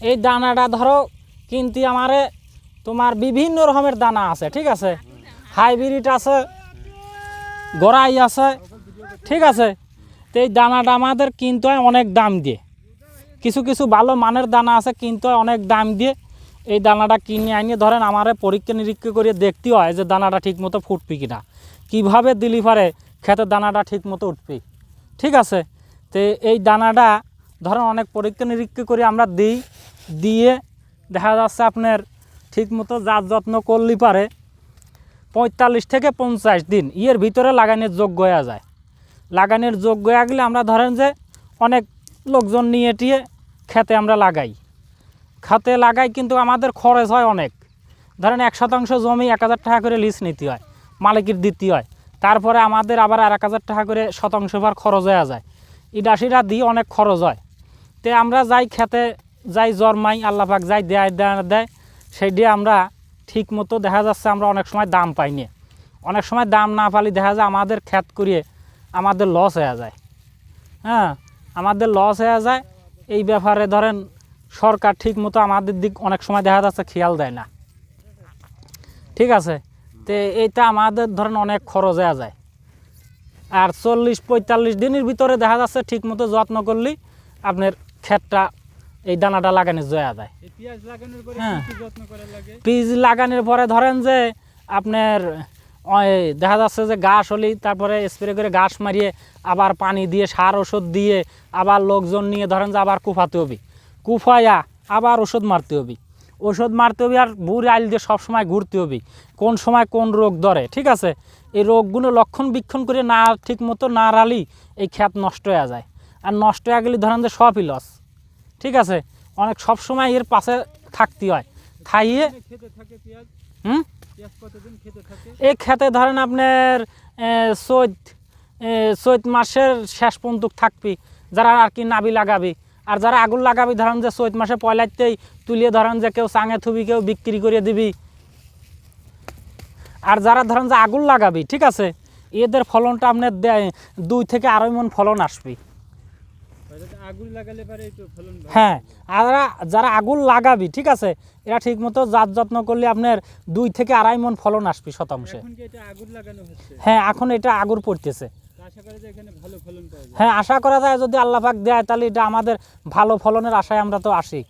এই দানাটা ধরো কিন্তু আমারে তোমার বিভিন্ন রকমের দানা আছে, ঠিক আছে, হাইব্রিড আছে, গড়াই আছে, ঠিক আছে। তো এই দানাটা আমাদের কিনতে হয় অনেক দাম দিয়ে, কিছু কিছু ভালো মানের দানা আছে কিনতে হয় অনেক দাম দিয়ে। এই দানাটা কিনে আনিয়ে ধরেন আমারে পরীক্ষা নিরীক্ষা করে দেখতে হয় যে দানাটা ঠিক মতো ফুটবে কিনা, কীভাবে দিলি পারে খেতের দানাটা ঠিক মতো উঠবে, ঠিক আছে। তো এই দানাটা ধরেন অনেক পরীক্ষা নিরীক্ষা করে আমরা দিই, দিয়ে দেখা যাচ্ছে আপনার ঠিক মতো জাত যত্ন করলে পারে 45 থেকে 50 দিন এর ভিতরে লাগানোর যোগ্য হয়ে যায়। লাগানোর যোগ্য হয়ে গেলে আমরা ধরেন যে অনেক লোকজন নিয়ে টিয়ে খেতে আমরা লাগাই, খাতে লাগাই, কিন্তু আমাদের খরচ হয় অনেক। ধরেন 1% জমি 1000 টাকা করে লিজ নিতে হয়, মালিকের দিতে হয়, তারপরে আমাদের আবার 1000 টাকা করে শতাংশ ভার খরচ হয়ে যায়, ইডাসিরা দিয়ে অনেক খরচ হয়। তো আমরা যাই খেতে যাই জন্মাই, আল্লাহ পাক যাই দেয় সেই দিয়ে আমরা ঠিক মতো দেখা যাচ্ছে আমরা অনেক সময় দাম পাইনি, অনেক সময় দাম না পালি দেখা যায় আমাদের ক্ষেত করিয়ে আমাদের লস হয়ে যায়। হ্যাঁ, আমাদের লস হয়ে যায়। এই ব্যাপারে ধরেন সরকার ঠিক মতো আমাদের দিক অনেক সময় দেখা যাচ্ছে খেয়াল দেয় না, ঠিক আছে। তো এইটা আমাদের ধরেন অনেক খরচ হয়ে যায়। আর 40-45 দিনের ভিতরে দেখা যাচ্ছে ঠিক মতো যত্ন করলে আপনার ক্ষেতটা এই দানাটা লাগানো জয়া যায়। হ্যাঁ, বীজ লাগানোর পরে ধরেন যে আপনার দেখা যাচ্ছে যে ঘাস হলেই তারপরে স্প্রে করে ঘাস মারিয়ে আবার পানি দিয়ে সার ওষুধ দিয়ে আবার লোকজন নিয়ে ধরেন যে আবার কুফাতে হবে, কুফাইয়া আবার ওষুধ মারতে হবে, ওষুধ মারতে হবে, আর বুড়ি আইল দিয়ে সবসময় ঘুরতে হবে কোন সময় কোন রোগ ধরে, ঠিক আছে। এই রোগগুলো লক্ষণ বিক্ষণ করে না ঠিক মতো না রালি এই ক্ষেত নষ্ট হয়ে যায়, আর নষ্ট হয়ে গেলে ধরেন যে সবই লস, ঠিক আছে। অনেক সবসময় এর পাশে থাকতে হয়, থাইয়ে এই খেতে ধরেন আপনার চৈত মাসের শেষ পর্যন্ত থাকবি যারা আর কি নাবি লাগাবি, আর যারা আগুন লাগাবি ধরেন যে চৈত মাসে পয়লাতেই তুলিয়ে ধরেন যে কেউ চাঙে থুবি, কেউ বিক্রি করে দিবি। আর যারা ধরেন যে আগুন লাগাবি, ঠিক আছে, এদের ফলনটা আপনার 2 থেকে 2.5 মণ ফলন আসবে। হ্যাঁ, আর যারা আগুন লাগাবি, ঠিক আছে, এরা ঠিক মতো জাত যত্ন করলে আপনার 2 থেকে 2.5 মণ ফলন আসবে শতাংশে। হ্যাঁ, এখন এটা আগুর পড়তেছে। হ্যাঁ, আশা করা যায় যদি আল্লাহ পাক দেয় তাহলে এটা আমাদের ভালো ফলনের আশায় আমরা তো আসি।